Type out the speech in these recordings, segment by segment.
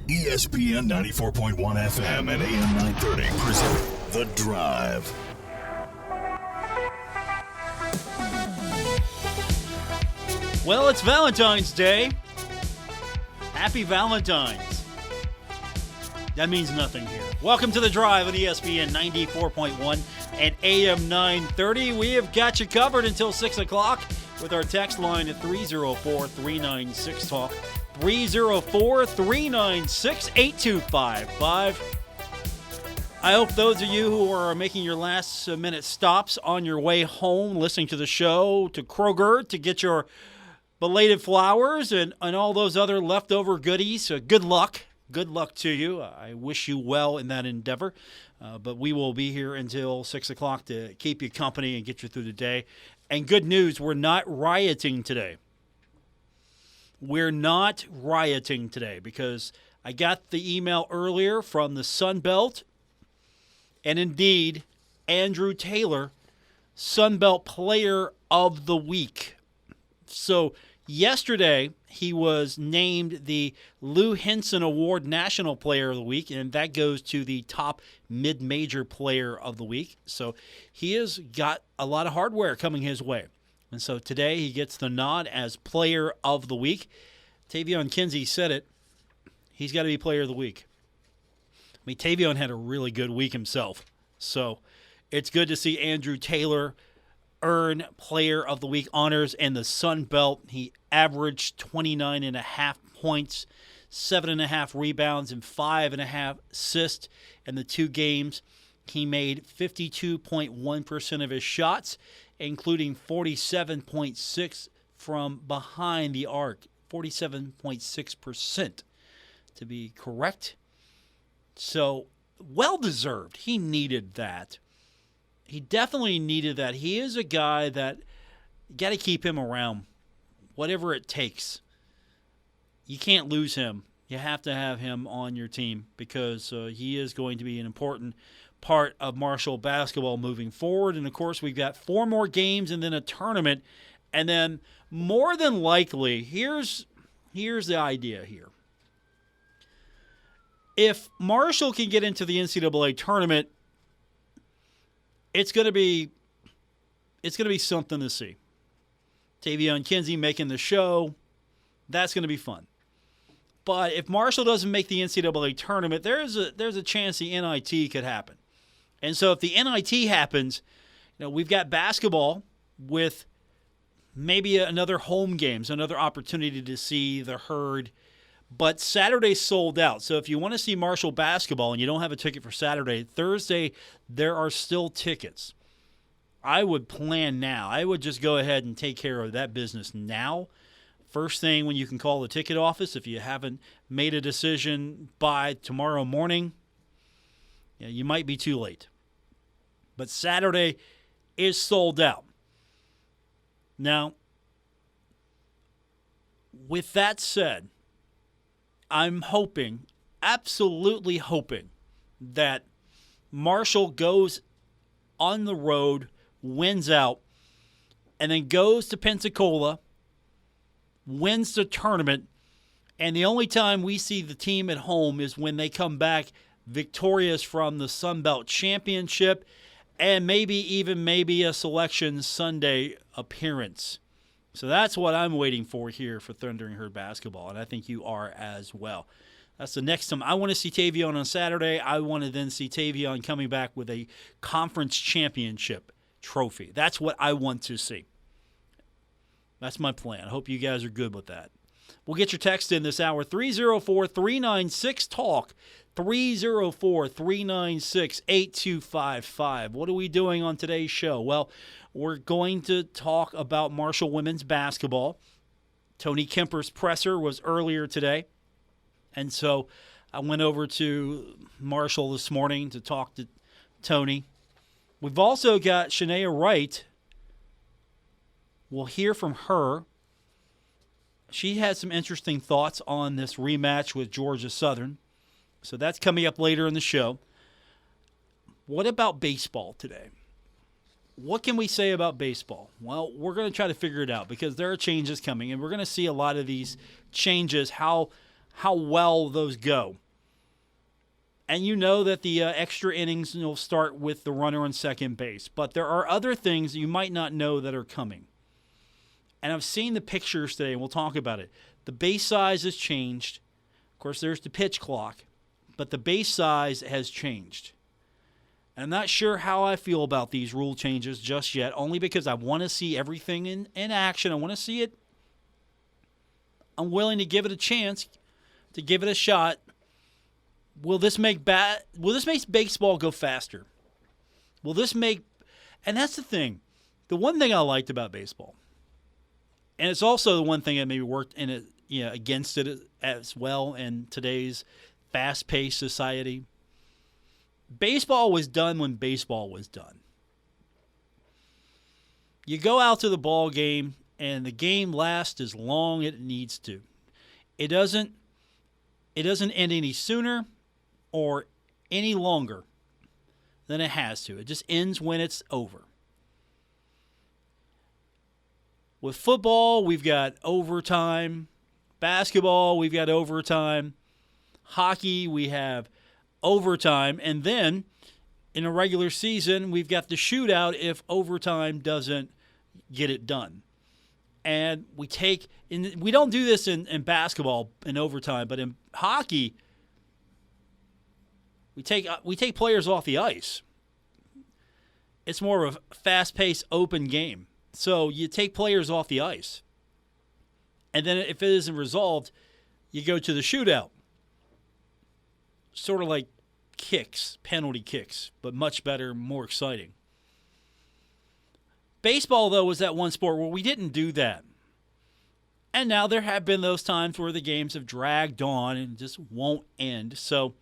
ESPN 94.1 FM and AM 930 present The Drive. Well, it's Valentine's Day. Happy Valentine's. That means nothing here. Welcome to The Drive on ESPN 94.1 and AM 930. We have got you covered until 6 o'clock with our text line at 304-396-TALK. 304-396-8255. I hope those of you who are making your last minute stops on your way home, listening to the show, to Kroger to get your belated flowers and all those other leftover goodies, good luck. Good luck to you. I wish you well in that endeavor. But we will be here until 6 o'clock to keep you company and get you through the day. And good news, we're not rioting today. We're not rioting today because I got the email earlier from the Sun Belt, and indeed, Andrew Taylor, Sun Belt Player of the Week. So yesterday, he was named the Lou Henson Award National Player of the Week, and that goes to the top mid-major player of the week. So he has got a lot of hardware coming his way. And so today he gets the nod as Player of the Week. Tavion Kinsey said it. He's got to be Player of the Week. I mean, Tavion had a really good week himself. So it's good to see Andrew Taylor earn Player of the Week honors in the Sun Belt. He averaged 29.5 points, 7.5 rebounds, and 5.5 assists in the two games. He made 52.1% of his shots, including 47.6 from behind the arc. 47.6% to be correct. So, well-deserved. He needed that. He definitely needed that. He is a guy that you got to keep him around, whatever it takes. You can't lose him. You have to have him on your team because he is going to be an important part of Marshall basketball moving forward. And, of course, we've got 4 more games and then a tournament. And then, more than likely, here's the idea here. If Marshall can get into the NCAA tournament, it's going to be something to see. Tavion Kinsey making the show, that's going to be fun. But if Marshall doesn't make the NCAA tournament, there's a chance the NIT could happen. And so if the NIT happens, we've got basketball with maybe another home games, another opportunity to see the Herd. But Saturday's sold out. So if you want to see Marshall basketball and you don't have a ticket for Saturday, Thursday, there are still tickets. I would plan now. I would just go ahead and take care of that business now. First thing when you can call the ticket office, if you haven't made a decision by tomorrow morning, you might be too late. But Saturday is sold out. Now, with that said, I'm hoping, absolutely hoping, that Marshall goes on the road, wins out, and then goes to Pensacola, wins the tournament, and the only time we see the team at home is when they come back victorious from the Sun Belt Championship and maybe a Selection Sunday appearance. So that's what I'm waiting for here for Thundering Herd basketball, and I think you are as well. That's the next time. I want to see Tavion on Saturday. I want to then see Tavion coming back with a conference championship trophy. That's what I want to see. That's my plan. I hope you guys are good with that. We'll get your text in this hour, 304-396-TALK, 304-396-8255. What are we doing on today's show? Well, we're going to talk about Marshall women's basketball. Tony Kemper's presser was earlier today, and so I went over to Marshall this morning to talk to Tony. We've also got Shania Wright. We'll hear from her. She had some interesting thoughts on this rematch with Georgia Southern. So that's coming up later in the show. What about baseball today? What can we say about baseball? Well, we're going to try to figure it out because there are changes coming, and we're going to see a lot of these changes, how how well those go. And you know that the extra innings will start with the runner on second base. But there are other things you might not know that are coming. And I've seen the pictures today, and we'll talk about it. The base size has changed. Of course, there's the pitch clock. But the base size has changed. And I'm not sure how I feel about these rule changes just yet, only because I want to see everything in action. I want to see it. I'm willing to give it a chance, to give it a shot. Will this make baseball go faster? Will this make – and that's the thing. The one thing I liked about baseball, and it's also the one thing that maybe worked in it, against it as well in today's fast-paced society. Baseball was done when baseball was done. You go out to the ball game, and the game lasts as long as it needs to. It doesn't end any sooner or any longer than it has to. It just ends when it's over. With football, we've got overtime. Basketball, we've got overtime. Hockey, we have overtime. And then in a regular season, we've got the shootout if overtime doesn't get it done. And we don't do this in basketball in overtime, but in hockey, we take players off the ice. It's more of a fast-paced, open game. So you take players off the ice. And then if it isn't resolved, you go to the shootout. Sort of like kicks, penalty kicks, but much better, more exciting. Baseball, though, was that one sport where we didn't do that. And now there have been those times where the games have dragged on and just won't end. So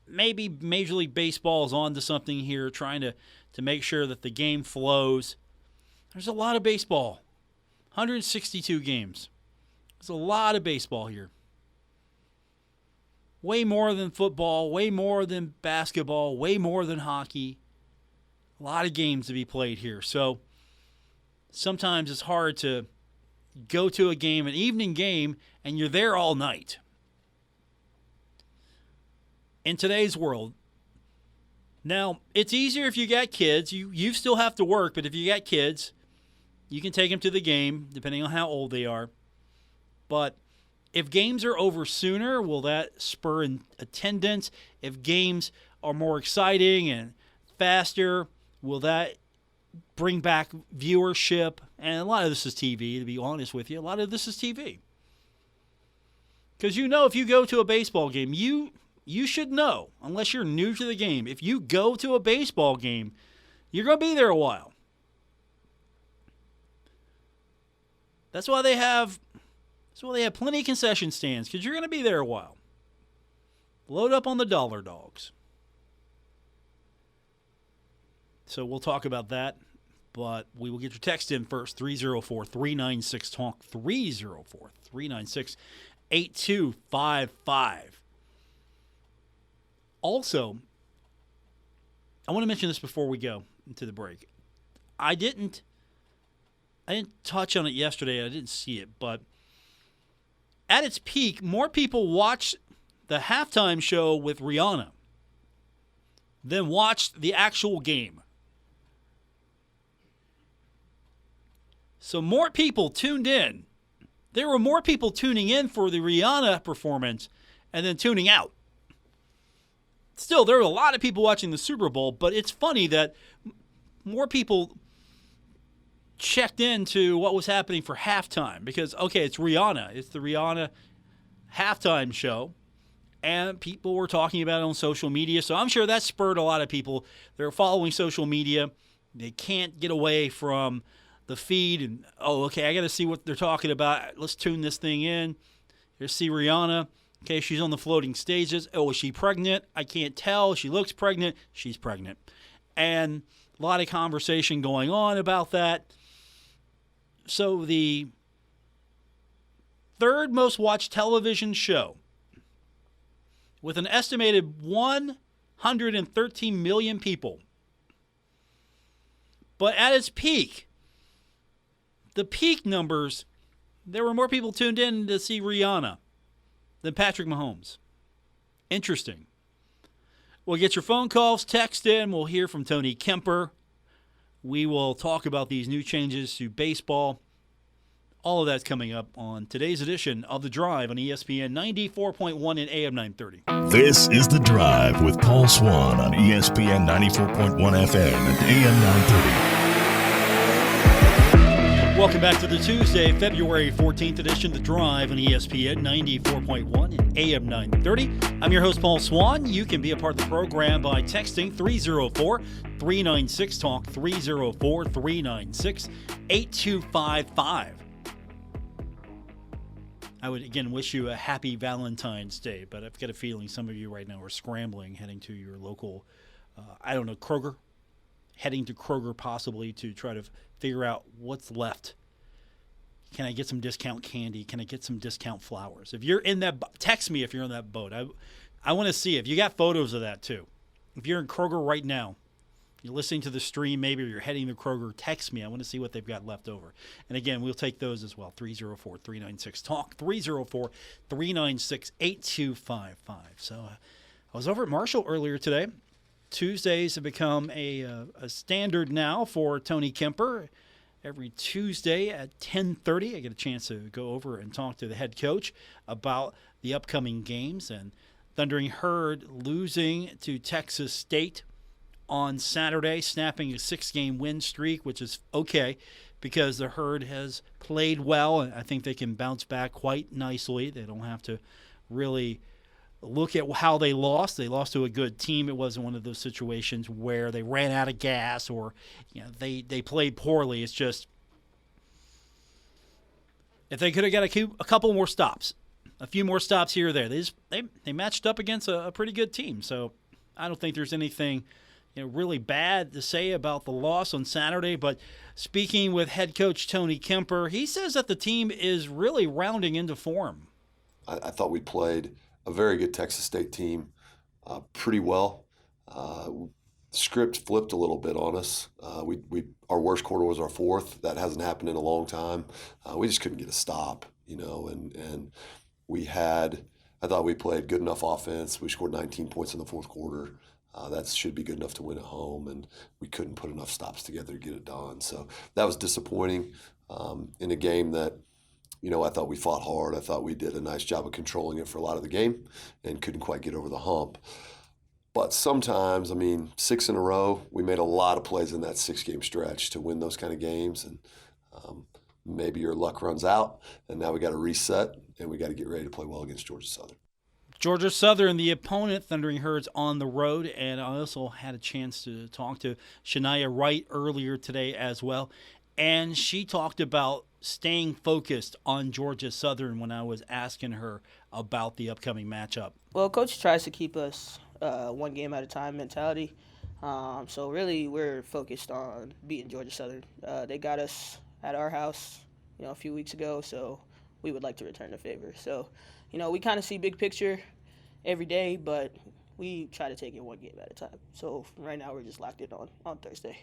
maybe Major League Baseball is on to something here, trying to make sure that the game flows. There's a lot of baseball. 162 games. There's a lot of baseball here. Way more than football, way more than basketball, way more than hockey. A lot of games to be played here. So sometimes it's hard to go to a game, an evening game, and you're there all night. In today's world, now, it's easier if you got kids. You still have to work, but if you got kids, you can take them to the game, depending on how old they are. But if games are over sooner, will that spur in attendance? If games are more exciting and faster, will that bring back viewership? And a lot of this is TV, to be honest with you. A lot of this is TV. Because if you go to a baseball game, you should know, unless you're new to the game, if you go to a baseball game, you're going to be there a while. That's why they have plenty of concession stands, because you're going to be there a while. Load up on the dollar dogs. So we'll talk about that, but we will get your text in first, 304-396-TALK, 304-396-8255. Also, I want to mention this before we go into the break. I didn't touch on it yesterday. I didn't see it, but at its peak, more people watched the halftime show with Rihanna than watched the actual game. So more people tuned in. There were more people tuning in for the Rihanna performance and then tuning out. Still, there were a lot of people watching the Super Bowl, but it's funny that more people checked into what was happening for halftime because, okay, it's Rihanna. It's the Rihanna halftime show, and people were talking about it on social media, so I'm sure that spurred a lot of people. They're following social media. They can't get away from the feed and, okay, I got to see what they're talking about. Let's tune this thing in. Here's see Rihanna. Okay, she's on the floating stages. Oh, is she pregnant? I can't tell. She looks pregnant. She's pregnant. And a lot of conversation going on about that. So the third most watched television show with an estimated 113 million people. But at its peak, the peak numbers, there were more people tuned in to see Rihanna than Patrick Mahomes. Interesting. We'll get your phone calls, text in. We'll hear from Tony Kemper. We will talk about these new changes to baseball. All of that's coming up on today's edition of The Drive on ESPN 94.1 and AM 930. This is The Drive with Paul Swann on ESPN 94.1 FM and AM 930. Welcome back to the Tuesday, February 14th edition of The Drive on ESPN 94.1 and AM 930. I'm your host, Paul Swann. You can be a part of the program by texting 304-396-TALK, 304-396-8255. I would, again, wish you a happy Valentine's Day, but I've got a feeling some of you right now are scrambling, heading to your local, Kroger, heading to Kroger possibly to try to figure out what's left. Can I get some discount candy? Can I get some discount flowers? If you're in that, text me if you're in that boat. I want to see if you got photos of that too. If you're in Kroger right now, you're listening to the stream maybe, or you're heading to Kroger, text me. I want to see what they've got left over. And again, we'll take those as well. 304-396-TALK, 304-396-8255. So I was over at Marshall earlier today. Tuesdays have become a standard now for Tony Kemper. Every Tuesday at 10:30, I get a chance to go over and talk to the head coach about the upcoming games. And Thundering Herd losing to Texas State on Saturday, snapping a 6-game win streak, which is okay because the Herd has played well, and I think they can bounce back quite nicely. They don't have to really look at how they lost. They lost to a good team. It wasn't one of those situations where they ran out of gas or they played poorly. It's just if they could have got a couple more stops, a few more stops here or there, they matched up against a pretty good team. So I don't think there's anything really bad to say about the loss on Saturday. But speaking with head coach Tony Kemper, he says that the team is really rounding into form. I thought we played a very good Texas State team pretty well. Script flipped a little bit on us. Our worst quarter was our fourth. That hasn't happened in a long time. We just couldn't get a stop, and I thought we played good enough offense. We scored 19 points in the fourth quarter. That should be good enough to win at home, and we couldn't put enough stops together to get it done. So that was disappointing in a game that, I thought we fought hard. I thought we did a nice job of controlling it for a lot of the game and couldn't quite get over the hump. But sometimes, 6 in a row, we made a lot of plays in that 6-game stretch to win those kind of games. And maybe your luck runs out, and now we got to reset, and we got to get ready to play well against Georgia Southern. Georgia Southern, the opponent, Thundering Herds on the road, and I also had a chance to talk to Shania Wright earlier today as well, and she talked about staying focused on Georgia Southern when I was asking her about the upcoming matchup. Well, Coach tries to keep us one game at a time mentality, so really we're focused on beating Georgia Southern. They got us at our house, a few weeks ago, so we would like to return the favor. So, we kind of see big picture every day, but we try to take it one game at a time. So right now we're just locked in on Thursday.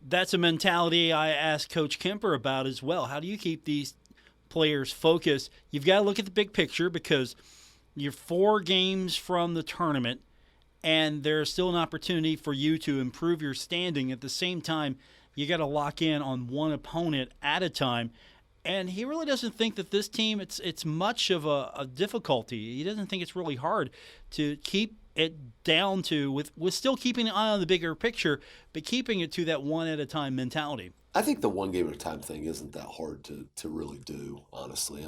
That's a mentality I asked Coach Kemper about as well. How do you keep these players focused? You've got to look at the big picture because you're 4 games from the tournament, and there's still an opportunity for you to improve your standing. At the same time, you got to lock in on one opponent at a time. And he really doesn't think that this team, it's much of a difficulty. He doesn't think it's really hard to keep it down to, with still keeping an eye on the bigger picture, but keeping it to that one-at-a-time mentality. I think the one game at a time thing isn't that hard to really do, honestly.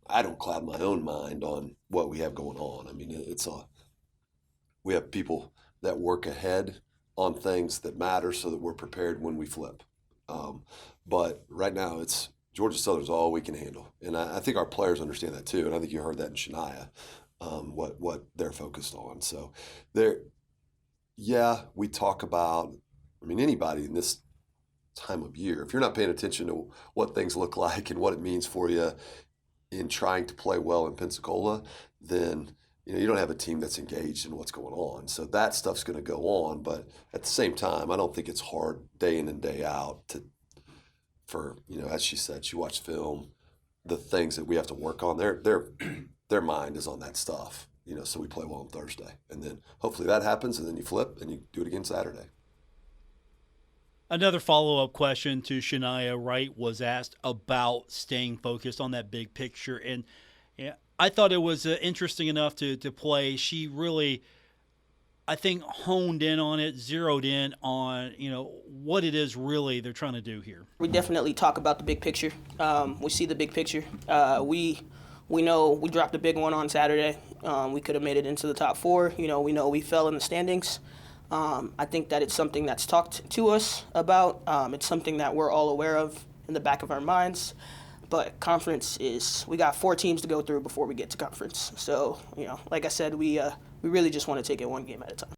I don't cloud my own mind on what we have going on. We have people that work ahead on things that matter so that we're prepared when we flip. But right now, it's Georgia Southern's all we can handle, and I think our players understand that too. And I think you heard that in Shania, what they're focused on. So, we talk about. Anybody in this time of year, if you're not paying attention to what things look like and what it means for you in trying to play well in Pensacola, then you don't have a team that's engaged in what's going on. So that stuff's going to go on. But at the same time, I don't think it's hard day in and day out for, as she said, she watched film, the things that we have to work on. Their mind is on that stuff, so we play well on Thursday. And then hopefully that happens, and then you flip and you do it again Saturday. Another follow-up question to Shania Wright was asked about staying focused on that big picture. And I thought it was interesting enough to play. She really, I think, honed in on it, zeroed in on, what it is really they're trying to do here. We definitely talk about the big picture. We see the big picture. We know we dropped a big one on Saturday. We could have made it into the top 4. We know we fell in the standings. I think that it's something that's talked to us about. It's something that we're all aware of in the back of our minds. But conference we got 4 teams to go through before we get to conference. So, like I said, we really just want to take it one game at a time.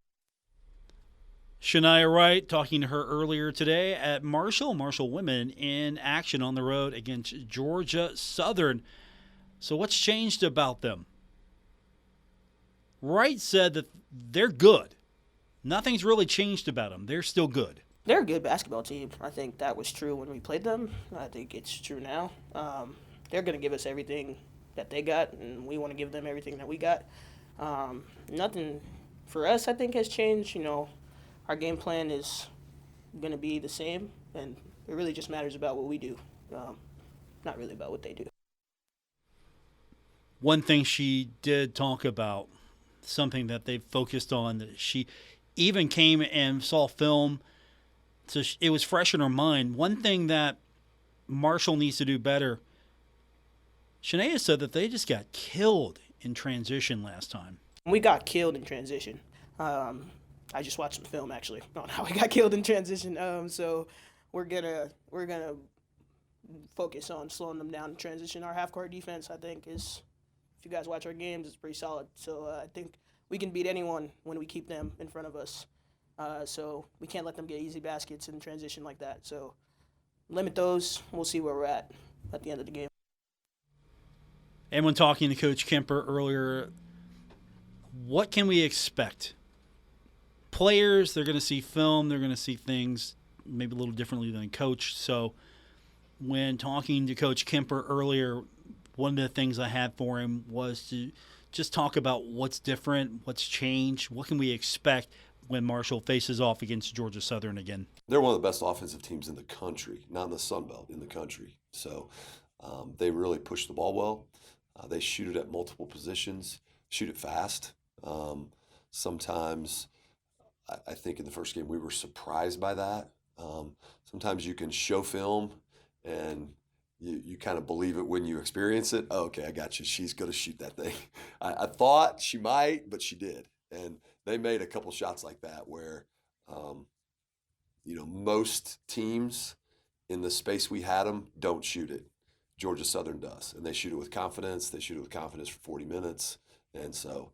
Shania Wright talking to her earlier today at Marshall women in action on the road against Georgia Southern. So what's changed about them? Wright said that they're good. Nothing's really changed about them. They're still good. They're a good basketball team. I think that was true when we played them. I think it's true now. They're going to give us everything that they got, and we want to give them everything that we got. Nothing for us, I think, has changed. Our game plan is going to be the same, and it really just matters about what we do, not really about what they do. One thing she did talk about, something that they've focused on, that she even came and saw film, so it was fresh in her mind. One thing that Marshall needs to do better, Shania said that they just got killed in transition last time. We got killed in transition. I just watched some film actually on how we got killed in transition. So we're gonna focus on slowing them down in transition. Our half-court defense, I think, is, if you guys watch our games, it's pretty solid. So I think we can beat anyone when we keep them in front of us. So we can't let them get easy baskets in transition like that. So limit those. We'll see where we're at the end of the game. And when talking to Coach Kemper earlier, what can we expect? Players, they're going to see film. They're going to see things maybe a little differently than coach. So when talking to Coach Kemper earlier, one of the things I had for him was to just talk about what's different, what's changed, what can we expect when Marshall faces off against Georgia Southern again. They're one of the best offensive teams in the country, not in the Sun Belt, in the country. So they really push the ball well. They shoot it at multiple positions, shoot it fast. Sometimes, I think in the first game we were surprised by that. Sometimes you can show film and you kind of believe it when you experience it. Oh, okay, I got you. She's going to shoot that thing. I thought she might, but she did. And they made a couple shots like that where, most teams in the space we had them don't shoot it. Georgia Southern does, and they shoot it with confidence. They shoot it with confidence for 40 minutes. And so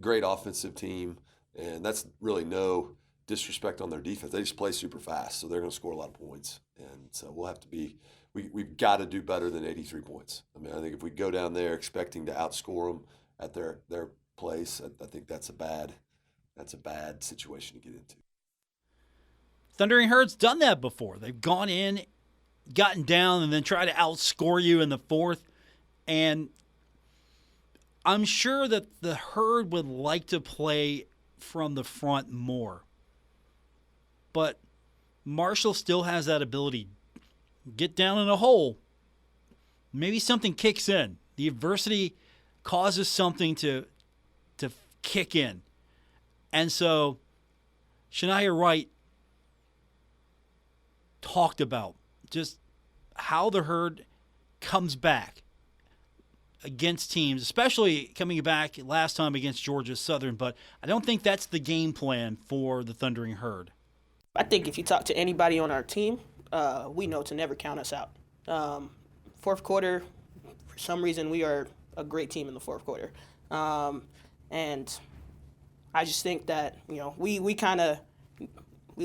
great offensive team, and that's really no disrespect on their defense. They just play super fast, so they're going to score a lot of points. And so we'll have to be we've got to do better than 83 points. I mean, I think if we go down there expecting to outscore them at their place, I think that's a bad situation to get into. Thundering Herd's done that before. They've gone in, gotten down, and then try to outscore you in the fourth. And I'm sure that the Herd would like to play from the front more. But Marshall still has that ability. Get down in a hole. Maybe something kicks in. The adversity causes something to kick in. And so Shania Wright talked about just how the Herd comes back against teams, especially coming back last time against Georgia Southern. But I don't think that's the game plan for the Thundering Herd. I think if you talk to anybody on our team, we know to never count us out. Fourth quarter, for some reason, we are a great team in the fourth quarter. And I just think that, we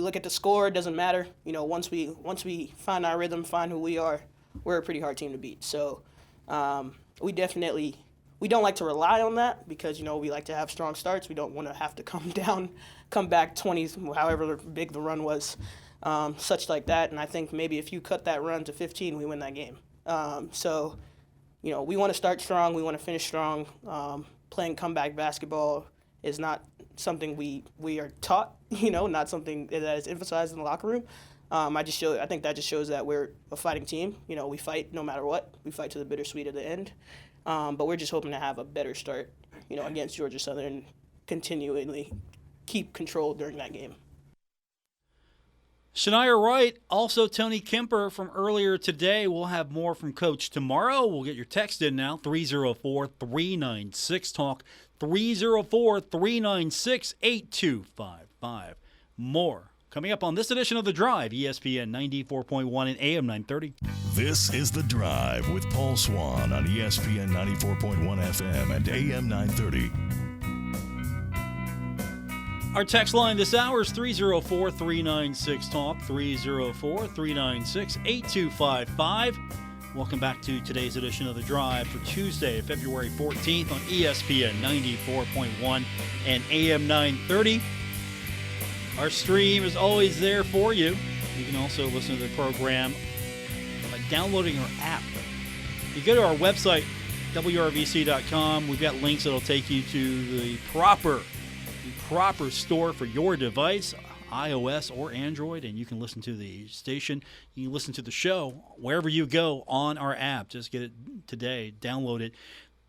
look at the score, it doesn't matter. Once we find our rhythm, find who we are, we're a pretty hard team to beat. So we don't like to rely on that because, we like to have strong starts. We don't want to have to come back 20, however big the run was. such like that. And I think maybe if you cut that run to 15, we win that game. So, we want to start strong. We want to finish strong. Playing comeback basketball is not something we are taught, not something that is emphasized in the locker room. I think that just shows that we're a fighting team. We fight no matter what. We fight to the bittersweet at the end. But we're just hoping to have a better start, against Georgia Southern, continually keep control during that game. Shania Wright, also Tony Kemper from earlier today. We'll have more from Coach tomorrow. We'll get your text in now, 304-396-TALK, 304-396-8255. More coming up on this edition of The Drive, ESPN 94.1 and AM 930. This is The Drive with Paul Swann on ESPN 94.1 FM and AM 930. Our text line this hour is 304-396-TALK, 304-396-8255. Welcome back to today's edition of The Drive for Tuesday, February 14th on ESPN 94.1 and AM 930. Our stream is always there for you. You can also listen to the program by downloading our app. You go to our website, WRVC.com. We've got links that will take you to the proper store for your device, iOS or Android, and you can listen to the station. You can listen to the show wherever you go on our app. Just get it today, download it.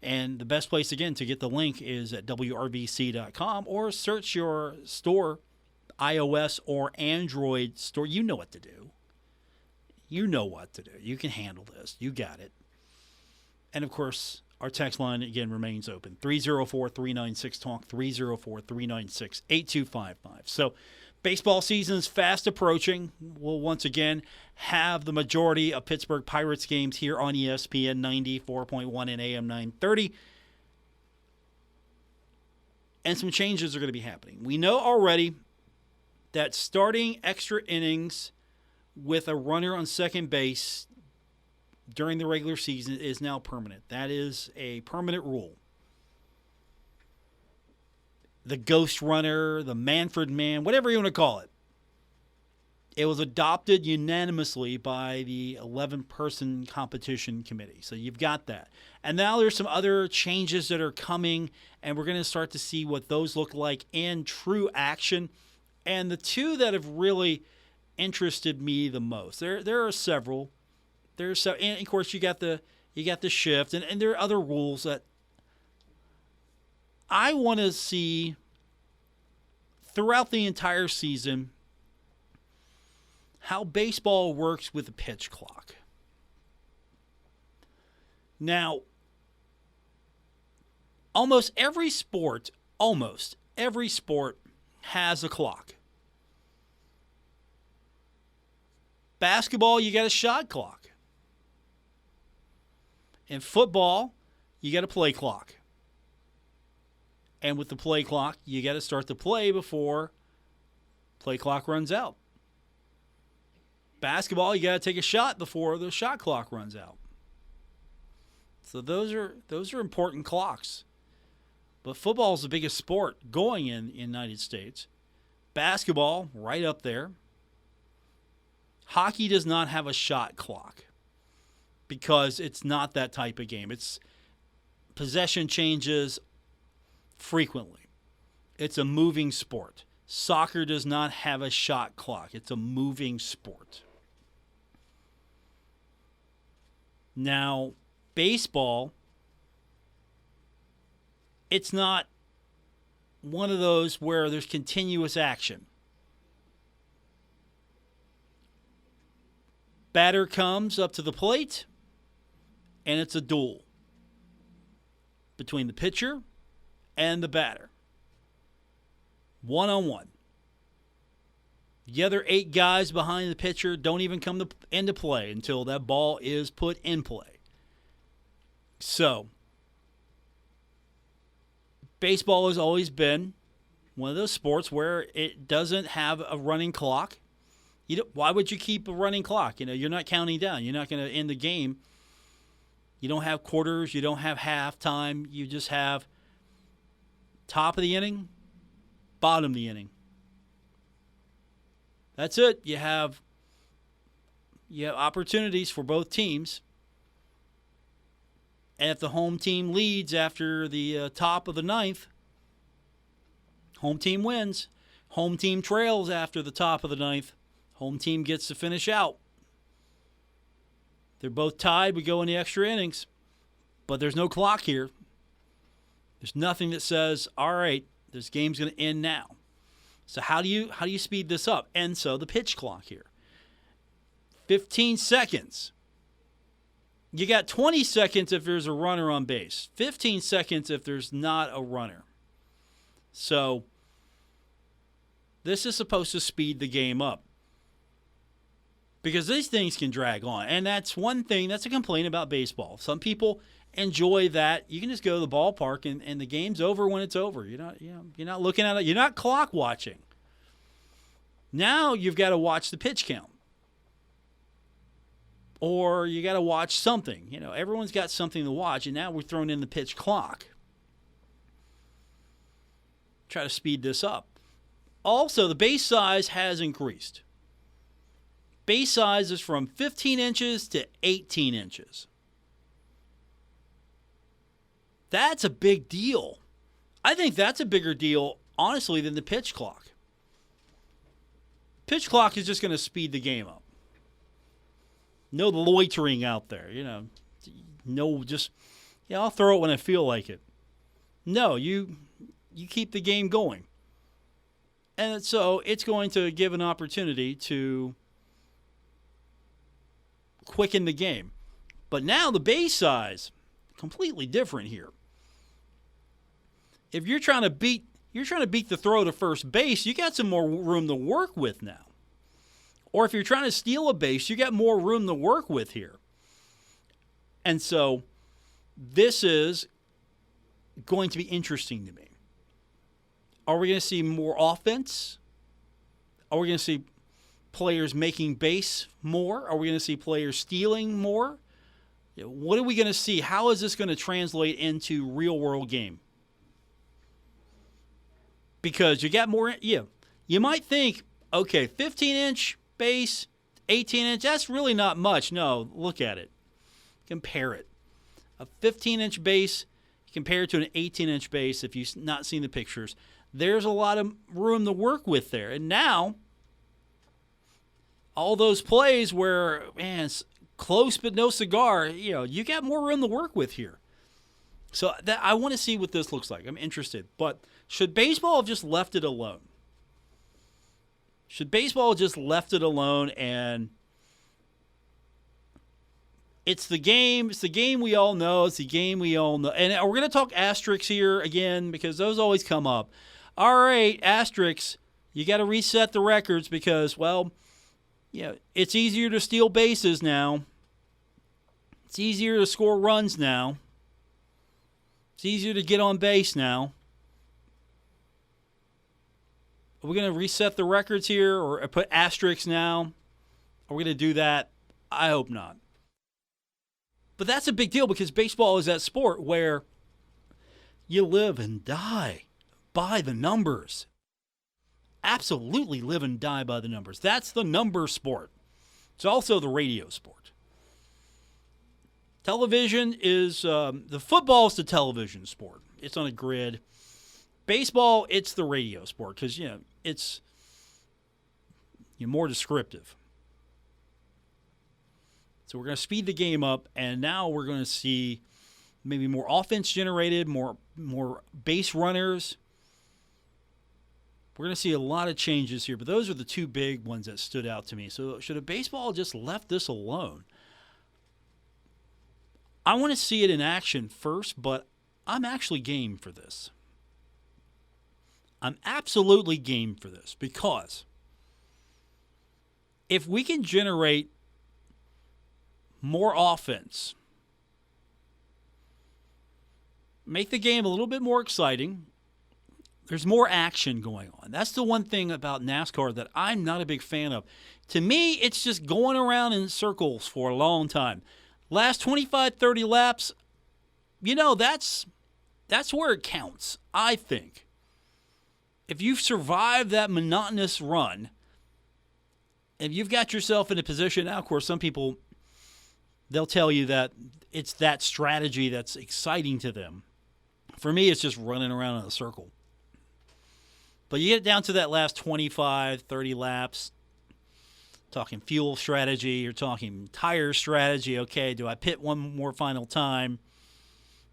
And the best place, again, to get the link is at WRVC.com or search your store, iOS or Android store. You know what to do. You know what to do. You can handle this. You got it. And, of course, our text line, again, remains open, 304-396-TALK, 304-396-8255. So baseball season is fast approaching. We'll once again have the majority of Pittsburgh Pirates games here on ESPN 94.1 and AM 930. And some changes are going to be happening. We know already that starting extra innings with a runner on second base during the regular season is now permanent. That is a permanent rule. The ghost runner, the Manfred man, whatever you want to call it. It was adopted unanimously by the 11-person competition committee. So you've got that. And now there's some other changes that are coming, and we're going to start to see what those look like in true action. And the two that have really interested me the most, there are several. And of course, you got the shift, and there are other rules that I want to see throughout the entire season. How baseball works with the pitch clock. Now, almost every sport has a clock. Basketball, you got a shot clock. In football, you got a play clock. And with the play clock, you got to start the play before play clock runs out. Basketball, you got to take a shot before the shot clock runs out. So those are important clocks. But football is the biggest sport going in the United States. Basketball, right up there. Hockey does not have a shot clock because it's not that type of game. It's possession changes frequently. It's a moving sport. Soccer does not have a shot clock. It's a moving sport. Now, baseball, it's not one of those where there's continuous action. Batter comes up to the plate, and it's a duel between the pitcher and the batter. One-on-one. The other 8 guys behind the pitcher don't even come into play until that ball is put in play. So, baseball has always been one of those sports where it doesn't have a running clock. Why would you keep a running clock? You're not counting down. You're not going to end the game. You don't have quarters. You don't have halftime. You just have top of the inning, bottom of the inning. That's it. You have opportunities for both teams. And if the home team leads after the top of the ninth, home team wins. Home team trails after the top of the ninth. Home team gets to finish out. They're both tied. We go in the extra innings. But there's no clock here. There's nothing that says, all right, this game's going to end now. So how do you speed this up? And so the pitch clock here. 15 seconds. You got 20 seconds if there's a runner on base. 15 seconds if there's not a runner. So this is supposed to speed the game up. Because these things can drag on. And that's one thing, that's a complaint about baseball. Some people enjoy that. You can just go to the ballpark and the game's over when it's over. You're not looking at it. You're not clock watching. Now you've got to watch the pitch count. Or you got to watch something. Everyone's got something to watch, and now we're throwing in the pitch clock. Try to speed this up. Also, the base size has increased. Base size is from 15 inches to 18 inches. That's a big deal. I think that's a bigger deal, honestly, than the pitch clock. Pitch clock is just going to speed the game up. No loitering out there, No, just, I'll throw it when I feel like it. No, you keep the game going. And so it's going to give an opportunity to quicken the game. But now the base size, completely different here. If you're trying to beat the throw to first base, you got some more room to work with now. Or if you're trying to steal a base, you got more room to work with here. And so this is going to be interesting to me. Are we going to see more offense? Are we going to see players making base more? Are we going to see players stealing more? What are we going to see? How is this going to translate into real-world game? Because you got more, you might think, okay, 15-inch base, 18-inch, that's really not much. No, look at it. Compare it. A 15-inch base compared to an 18-inch base, if you've not seen the pictures, there's a lot of room to work with there. And now, all those plays where, man, it's close but no cigar, you got more room to work with here. So I want to see what this looks like. I'm interested. But should baseball have just left it alone? Should baseball have just left it alone and it's the game. It's the game we all know. It's the game we all know. And we're going to talk asterisks here again because those always come up. All right, asterisks. You got to reset the records because, it's easier to steal bases now. It's easier to score runs now. It's easier to get on base now. Are we going to reset the records here or put asterisks now? Are we going to do that? I hope not. But that's a big deal because baseball is that sport where you live and die by the numbers. Absolutely live and die by the numbers. That's the number sport. It's also the radio sport. Television is, the football is the television sport. It's on a grid. Baseball, it's the radio sport because, it's more descriptive. So we're going to speed the game up, and now we're going to see maybe more offense generated, more base runners. We're going to see a lot of changes here, but those are the two big ones that stood out to me. So should a baseball just left this alone? I want to see it in action first, but I'm actually game for this. I'm absolutely game for this because if we can generate more offense, make the game a little bit more exciting, there's more action going on. That's the one thing about NASCAR that I'm not a big fan of. To me, it's just going around in circles for a long time. Last 25, 30 laps, that's where it counts, I think. If you've survived that monotonous run if you've got yourself in a position now, of course, some people, they'll tell you that it's that strategy that's exciting to them. For me, it's just running around in a circle. But you get down to that last 25, 30 laps, talking fuel strategy, you're talking tire strategy. Okay, do I pit one more final time?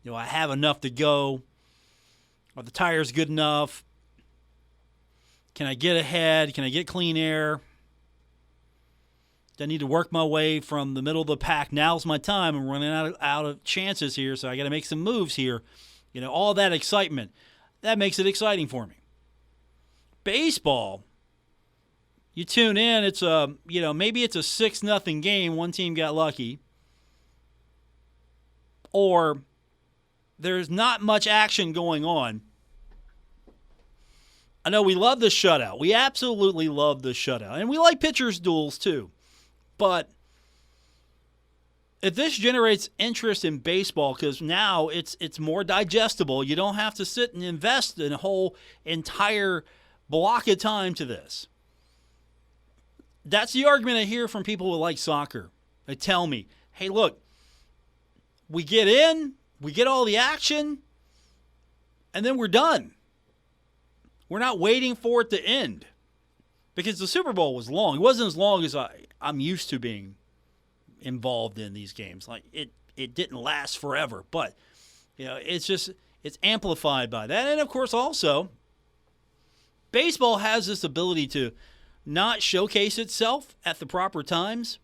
Do I have enough to go? Are the tires good enough? Can I get ahead? Can I get clean air? Do I need to work my way from the middle of the pack? Now's my time. I'm running out of chances here, so I got to make some moves here. All that excitement. That makes it exciting for me. Baseball, you tune in, it's maybe it's a 6-0 game. One team got lucky. Or there's not much action going on. I know we love the shutout. We absolutely love the shutout. And we like pitchers' duels too. But if this generates interest in baseball, because now it's more digestible, you don't have to sit and invest in a whole entire block of time to this. That's the argument I hear from people who like soccer. They tell me, hey, look, we get in, we get all the action, and then we're done. We're not waiting for it to end. Because the Super Bowl was long. It wasn't as long as I'm used to being involved in these games. Like it didn't last forever, but it's amplified by that. And of course also baseball has this ability to not showcase itself at the proper times.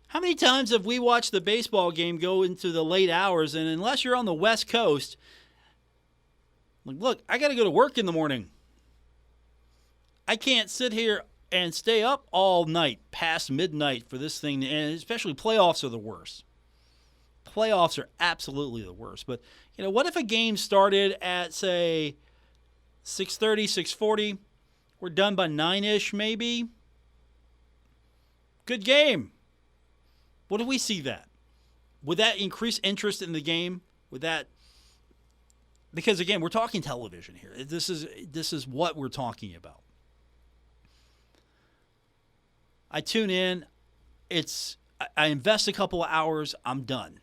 How many times have we watched the baseball game go into the late hours, and unless you're on the West Coast, like, look, I got to go to work in the morning. I can't sit here and stay up all night past midnight for this thing, and especially playoffs are the worst. Playoffs are absolutely the worst. But, what if a game started at, say, 6:30, 6:40? We're done by 9-ish maybe? Good game. What do we see that? Would that increase interest in the game? Would that... Because, again, we're talking television here. This is what we're talking about. I tune in. I invest a couple of hours. I'm done.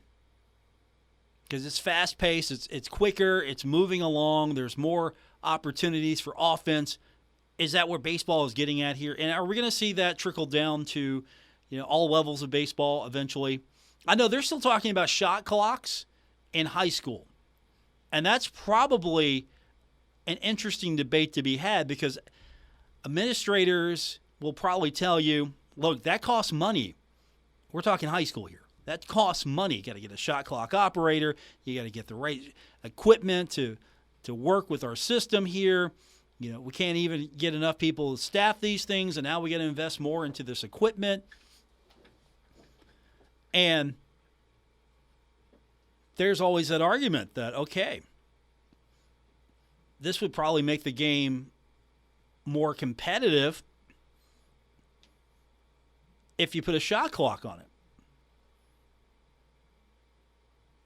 Because it's fast-paced. It's quicker. It's moving along. There's more opportunities for offense. Is that what baseball is getting at here? And are we going to see that trickle down to all levels of baseball eventually? I know they're still talking about shot clocks in high school. And that's probably an interesting debate to be had, because administrators will probably tell you, look, that costs money. We're talking high school here. That costs money. You got to get a shot clock operator. You got to get the right equipment to work with our system here. We can't even get enough people to staff these things, and now we got to invest more into this equipment. And there's always that argument that, okay, this would probably make the game more competitive if you put a shot clock on it.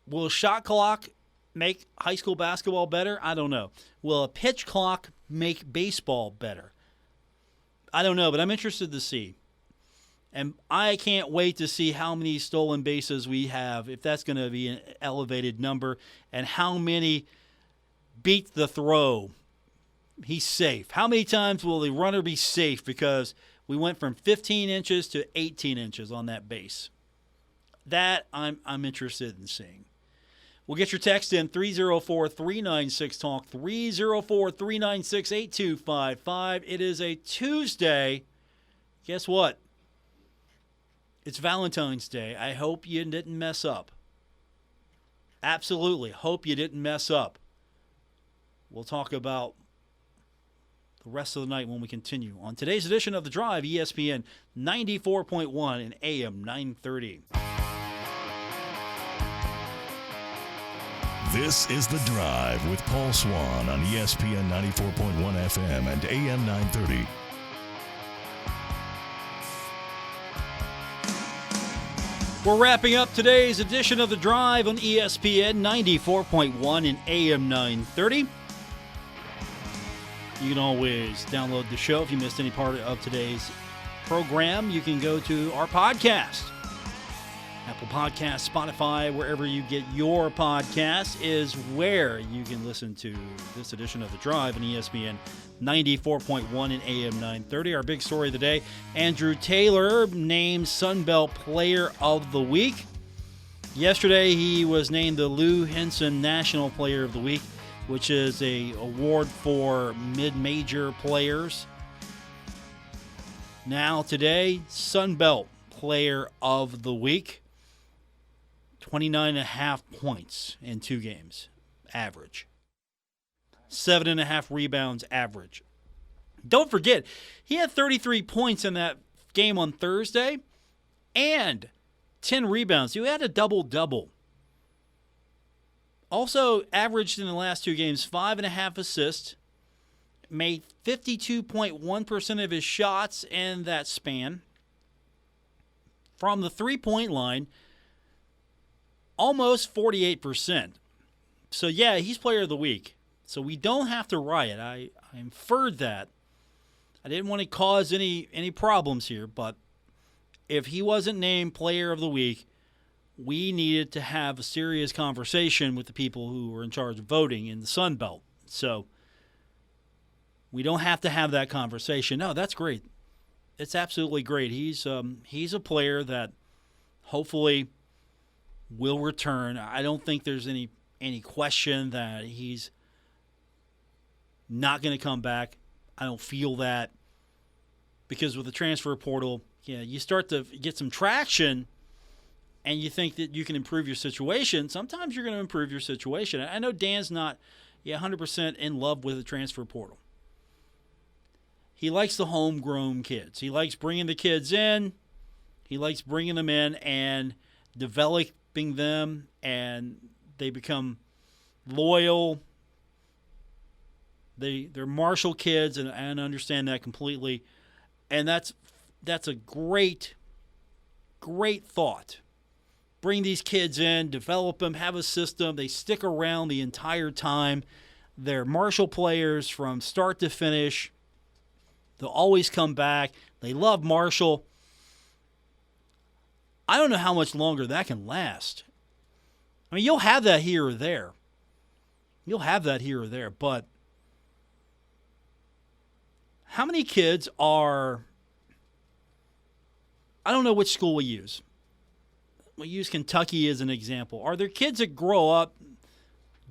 Will a shot clock make high school basketball better? I don't know. Will a pitch clock make baseball better? I don't know, but I'm interested to see. And I can't wait to see how many stolen bases we have, if that's going to be an elevated number, and how many beat the throw. He's safe. How many times will the runner be safe because we went from 15 inches to 18 inches on that base? That I'm interested in seeing. We'll get your text in 304-396-TALK, 304-396-8255. It is a Tuesday. Guess what? It's Valentine's Day. I hope you didn't mess up. Absolutely. Hope you didn't mess up. We'll talk about the rest of the night when we continue on today's edition of The Drive, ESPN 94.1 and AM 930. This is The Drive with Paul Swann on ESPN 94.1 FM and AM 930. We're wrapping up today's edition of The Drive on ESPN 94.1 and AM 930. You can always download the show if you missed any part of today's program, you can go to our podcast. Apple Podcasts, Spotify, wherever you get your podcast is where you can listen to this edition of The Drive on ESPN 94.1 and AM 930. Our big story of the day, Andrew Taylor named Sunbelt Player of the Week. Yesterday, he was named the Lou Henson National Player of the Week, which is an award for mid-major players. Now, today, Sunbelt Player of the Week. 29.5 points in 2 games, average. 7.5 rebounds, average. Don't forget, he had 33 points in that game on Thursday and 10 rebounds. You had a double-double. Also averaged in the last 2 games 5.5 assists, made 52.1% of his shots in that span. From the three-point line, almost 48%. So, yeah, he's player of the week. So we don't have to riot. I inferred that. I didn't want to cause any problems here, but if he wasn't named player of the week, we needed to have a serious conversation with the people who were in charge of voting in the Sun Belt. So we don't have to have that conversation. No, that's great. It's absolutely great. He's a player that hopefully will return. I don't think there's any question that he's not going to come back. I don't feel that, because with the transfer portal, you start to get some traction and you think that you can improve your situation. Sometimes you're going to improve your situation. I know Dan's not 100% in love with the transfer portal. He likes the homegrown kids. He likes bringing the kids in. He likes bringing them in and developing them, and they become loyal. They're Marshall kids, and I understand that completely. And that's a great thought. Bring these kids in, develop them, have a system. They stick around the entire time. They're Marshall players from start to finish. They'll always come back. They love Marshall. I don't know how much longer that can last. I mean, you'll have that here or there. But how many kids are, I don't know which school we use. We use Kentucky as an example. Are there kids that grow up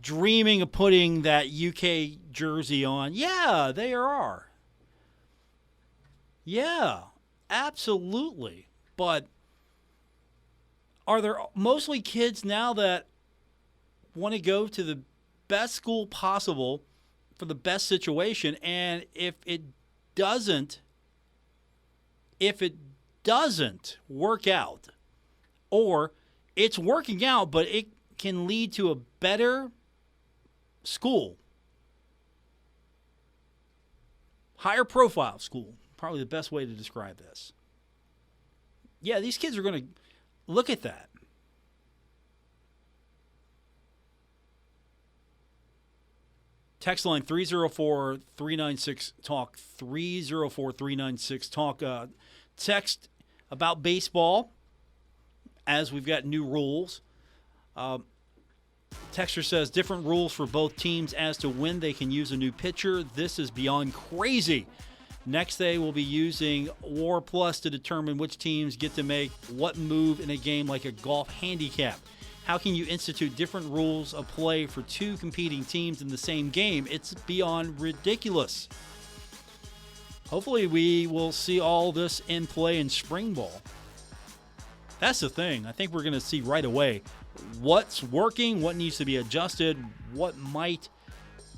dreaming of putting that UK jersey on? Yeah, there are. Yeah, absolutely. But are there mostly kids now that want to go to the best school possible for the best situation, and if it doesn't work out, or it's working out but it can lead to a better school, higher profile school, probably the best way to describe this. Yeah, these kids are going to look at that. Text line 304-396-TALK, 304-396-TALK. Text about baseball, as we've got new rules. Texter says, different rules for both teams as to when they can use a new pitcher. This is beyond crazy. Next, they will be using WAR Plus to determine which teams get to make what move in a game, like a golf handicap. How can you institute different rules of play for 2 competing teams in the same game? It's beyond ridiculous. Hopefully we will see all this in play in spring ball. That's the thing. I think we're going to see right away what's working, what needs to be adjusted, what might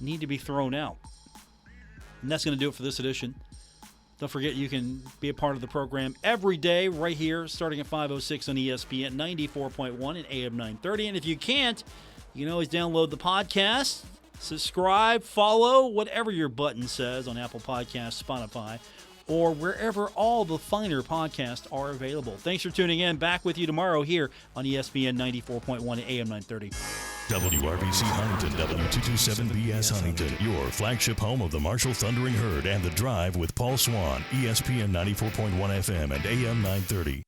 need to be thrown out. And that's going to do it for this edition. Don't forget, you can be a part of the program every day right here, starting at 5:06 on ESPN 94.1 and AM 930. And if you can't, you can always download the podcast, subscribe, follow, whatever your button says on Apple Podcasts, Spotify, or wherever all the finer podcasts are available. Thanks for tuning in. Back with you tomorrow here on ESPN 94.1 and AM 930. WRBC Huntington, W227BS Huntington, your flagship home of the Marshall Thundering Herd and The Drive with Paul Swann, ESPN 94.1 FM and AM 930.